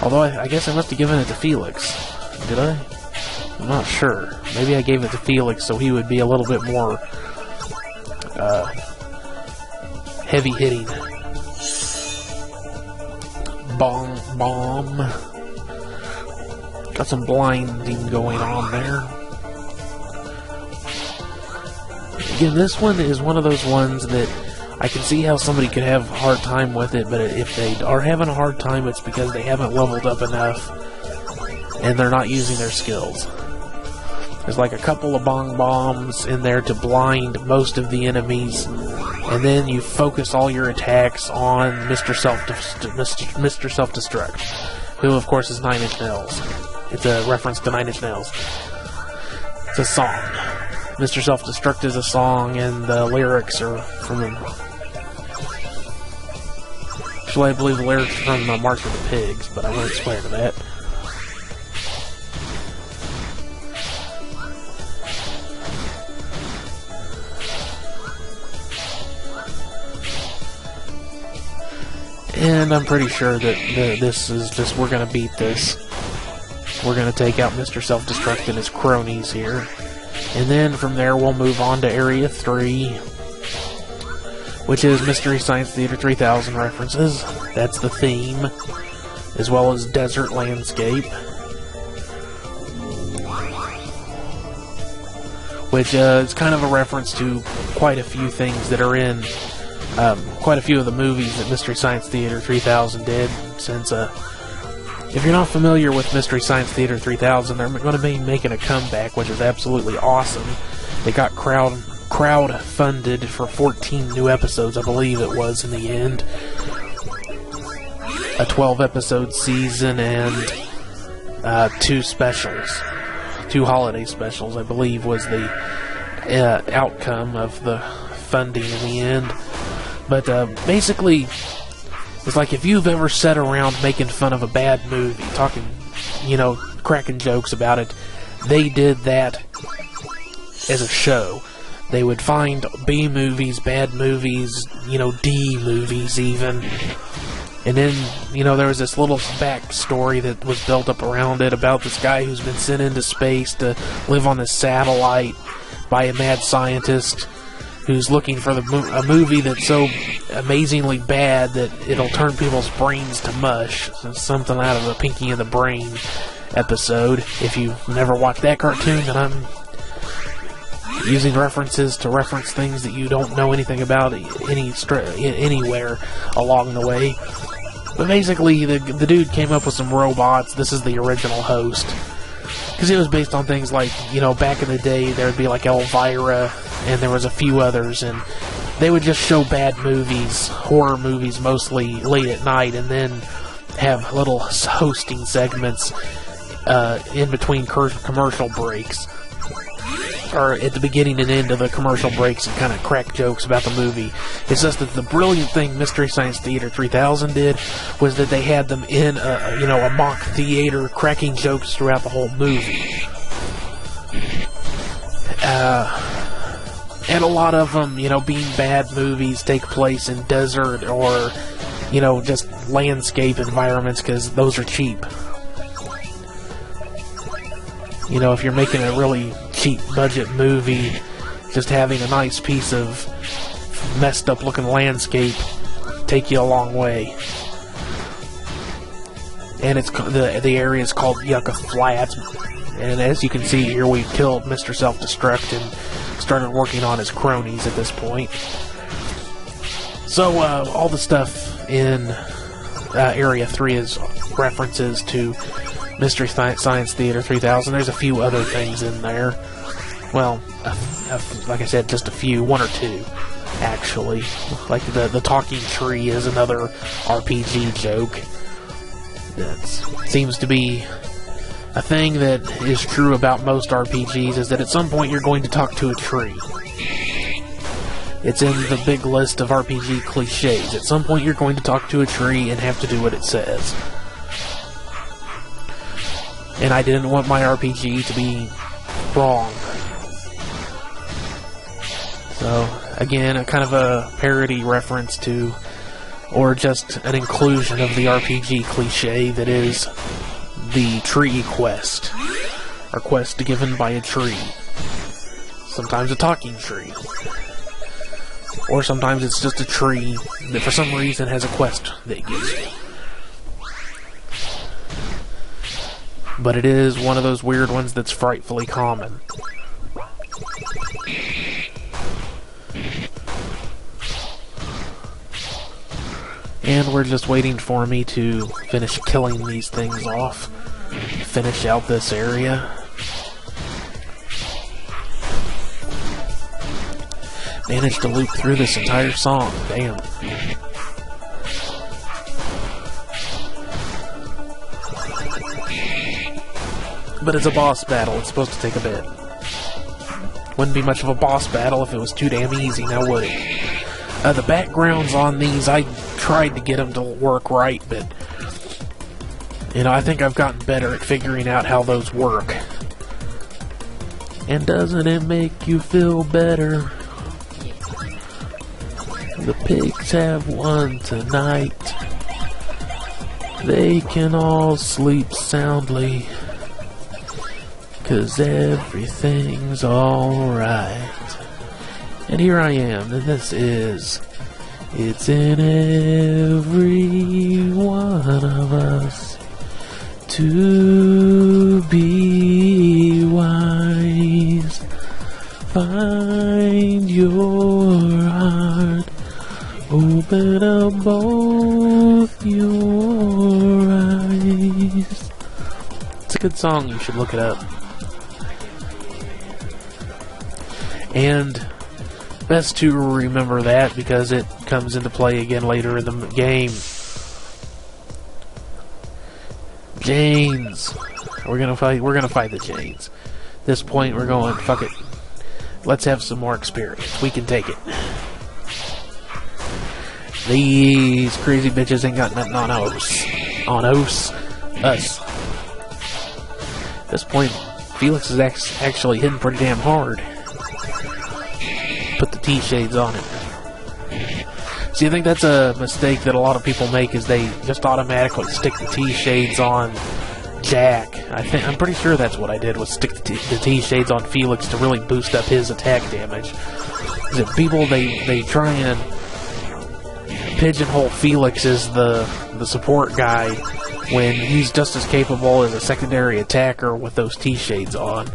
although I guess I must have given it to Felix. Did I? I'm not sure. Maybe I gave it to Felix so he would be a little bit more heavy hitting. Bomb. Got some blinding going on there. Again, this one is one of those ones that I can see how somebody could have a hard time with it, but if they are having a hard time, it's because they haven't leveled up enough and they're not using their skills. There's like a couple of bong bombs in there to blind most of the enemies, and then you focus all your attacks on Mr. Self-Destruct, who of course is 9 Inch Nails. It's a reference to 9 Inch Nails. It's a song. Mr. Self-Destruct is a song, and the lyrics are from... Actually, I believe the lyrics are from March of the Pigs, but I won't swear to that. And I'm pretty sure that this is just, we're going to beat this. We're going to take out Mr. Self-Destruct and his cronies here. And then from there we'll move on to Area 3, which is Mystery Science Theater 3000 references. That's the theme, as well as Desert Landscape, which is kind of a reference to quite a few things that are in quite a few of the movies that Mystery Science Theater 3000 did, since if you're not familiar with Mystery Science Theater 3000, they're going to be making a comeback, which is absolutely awesome. They got crowd funded for 14 new episodes, I believe it was in the end. A 12-episode season and 2 specials. 2 holiday specials, I believe, was the outcome of the funding in the end. But basically, it's like if you've ever sat around making fun of a bad movie, talking, cracking jokes about it, they did that as a show. They would find B movies, bad movies, D movies even. And then, there was this little backstory that was built up around it about this guy who's been sent into space to live on this satellite by a mad scientist who's looking for a movie that's so amazingly bad that it'll turn people's brains to mush. So something out of the Pinky and the Brain episode. If you've never watched that cartoon, then I'm using references to reference things that you don't know anything about anywhere along the way. But basically, the dude came up with some robots. This is the original host. Because it was based on things like, back in the day, there would be like Elvira, and there was a few others, and they would just show bad movies, horror movies mostly, late at night, and then have little hosting segments in between commercial breaks, or at the beginning and end of the commercial breaks, and kind of crack jokes about the movie. It's just that the brilliant thing Mystery Science Theater 3000 did was that they had them in a mock theater, cracking jokes throughout the whole movie. And a lot of them, being bad movies, take place in desert or, just landscape environments, because those are cheap. If you're making a really cheap budget movie, just having a nice piece of messed up looking landscape take you a long way. And it's the area is called Yucca Flats, and as you can see here, we've killed Mr. Self-Destruct and started working on his cronies at this point. So all the stuff in Area 3 is references to Mystery Science Theater 3000. There's a few other things in there. Well, like I said, just a few, 1 or 2, actually. Like the talking tree is another RPG joke. That seems to be a thing that is true about most RPGs, is that at some point you're going to talk to a tree. It's in the big list of RPG cliches. At some point you're going to talk to a tree and have to do what it says. And I didn't want my RPG to be wrong. So, again, a kind of a parody reference to, or just an inclusion of the RPG cliche that is the tree quest. Or quest given by a tree. Sometimes a talking tree. Or sometimes it's just a tree that for some reason has a quest that it gives you. But it is one of those weird ones that's frightfully common. And we're just waiting for me to finish killing these things off. Finish out this area. Managed to loop through this entire song. Damn. But it's a boss battle. It's supposed to take a bit. Wouldn't be much of a boss battle if it was too damn easy, now would it? The backgrounds on these, I tried to get them to work right, but you know, I think I've gotten better at figuring out how those work. And doesn't it make you feel better? The pigs have won tonight. They can all sleep soundly, 'cause everything's alright. And here I am, and this is... It's in every one of us to be wise. Find your heart, open up both your eyes. It's a good song, you should look it up. And best to remember that because it comes into play again later in the game. Janes. We're gonna fight the Janes. At this point we're going, fuck it. Let's have some more experience. We can take it. These crazy bitches ain't got nothing on us. Us. At this point, Felix is actually hitting pretty damn hard. Put the T-shades on it. See, I think that's a mistake that a lot of people make, is they just automatically stick the T-shades on Jack. I'm pretty sure that's what I did, was stick the T-shades on Felix to really boost up his attack damage. That people, they try and pigeonhole Felix as the support guy when he's just as capable as a secondary attacker with those T-shades on.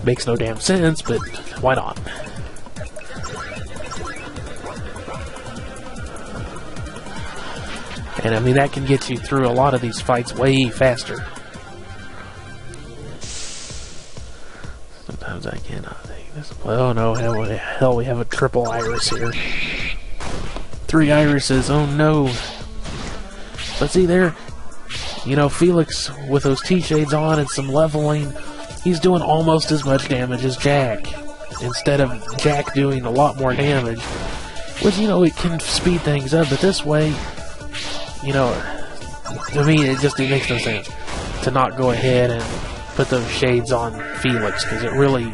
Makes no damn sense, but why not? And I mean, that can get you through a lot of these fights way faster. Sometimes I cannot think this. Oh no, hell, we have a triple iris here. 3 irises, oh no. But see there, you know, Felix with those T-shades on and some leveling, he's doing almost as much damage as Jack, instead of Jack doing a lot more damage. Which, you know, it can speed things up, but this way, you know, to me, it makes no sense to not go ahead and put those shades on Felix, because it really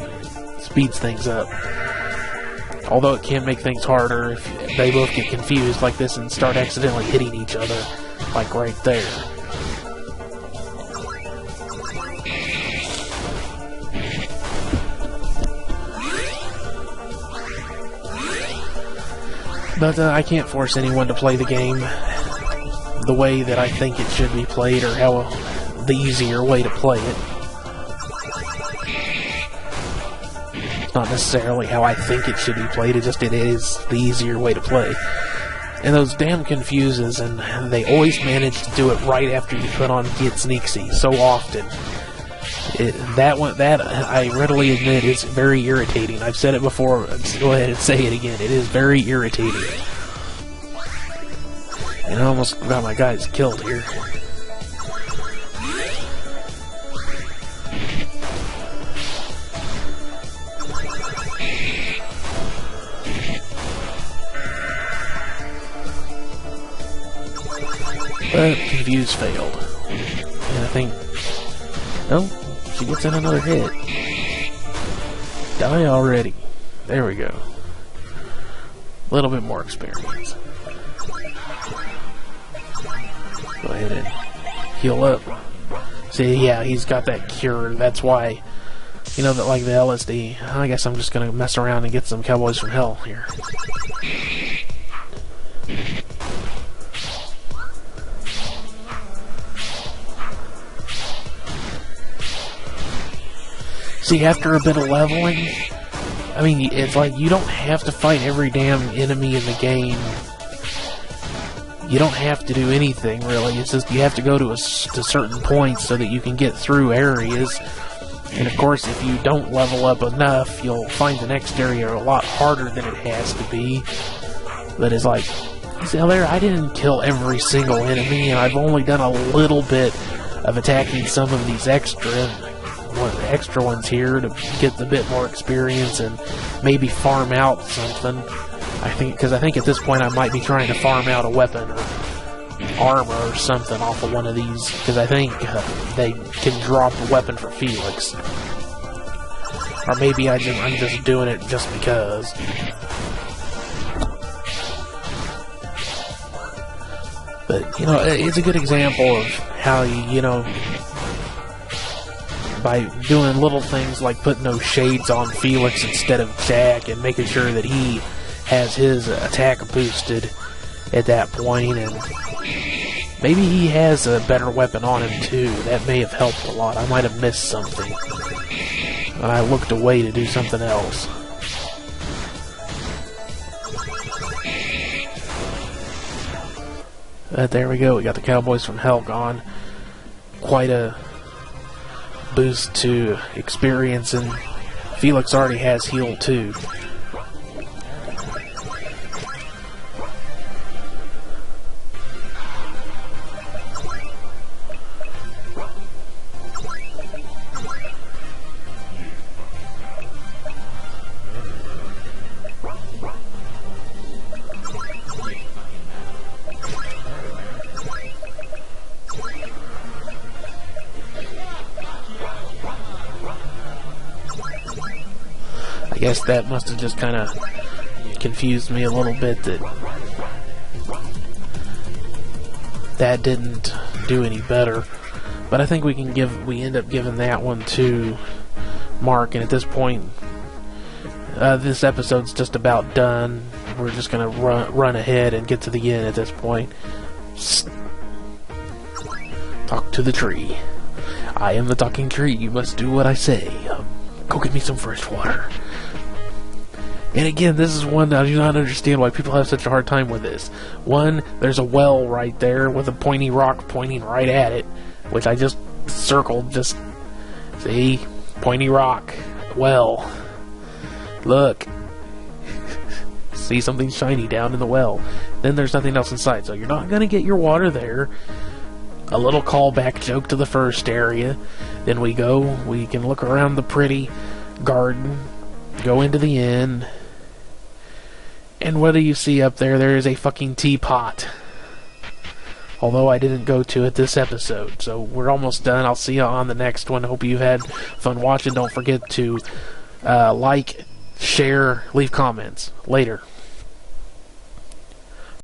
speeds things up. Although it can make things harder if they both get confused like this and start accidentally hitting each other, like right there. But I can't force anyone to play the game the way that I think it should be played, or how the easier way to play it. It's not necessarily how I think it should be played, it is the easier way to play. And those damn confuses, and they always manage to do it right after you put on Get Sneaksy so often. That I readily admit is very irritating. I've said it before, let's go ahead and say it again. It is very irritating. And I almost got my guys killed here. But Confuse failed. And I think... Oh, she gets in another hit. Die already. There we go. A little bit more experience. Go ahead and heal up. See, yeah, he's got that cure. That's why, you know, that like the LSD. I guess I'm just gonna mess around and get some Cowboys from Hell here. See, after a bit of leveling, I mean, it's like you don't have to fight every damn enemy in the game. You don't have to do anything, really. It's just you have to go to certain points so that you can get through areas. And of course, if you don't level up enough, you'll find the next area a lot harder than it has to be. But it's like, see how there, I didn't kill every single enemy, and I've only done a little bit of attacking some of these extra ones here to get a bit more experience and maybe farm out something. I think at this point I might be trying to farm out a weapon or armor or something off of one of these, because I think they can drop a weapon for Felix. Or maybe I'm just doing it just because. But, you know, it's a good example of how you know, by doing little things like putting those shades on Felix instead of Jack and making sure that he has his attack boosted at that point, and maybe he has a better weapon on him too. That may have helped a lot. I might have missed something when I looked away to do something else. But there we go. We got the Cowboys from Hell gone. Quite a boost to experience, and Felix already has heal too. I guess that must have just kind of confused me a little bit that didn't do any better. But I think we end up giving that one to Mark, and at this point this episode's just about done. We're just gonna run ahead and get to the end at this point. Talk to the tree. I am the talking tree. You must do what I say. Go get me some fresh water. And again, this is one that I do not understand why people have such a hard time with this. One, there's a well right there with a pointy rock pointing right at it, which I just circled. Just see, pointy rock, well. Look, see something shiny down in the well. Then there's nothing else inside, so you're not gonna get your water there. A little callback joke to the first area. Then we can look around the pretty garden, go into the inn, and what do you see up there? There is a fucking teapot. Although I didn't go to it this episode. So we're almost done. I'll see you on the next one. Hope you had fun watching. Don't forget to like, share, leave comments. Later.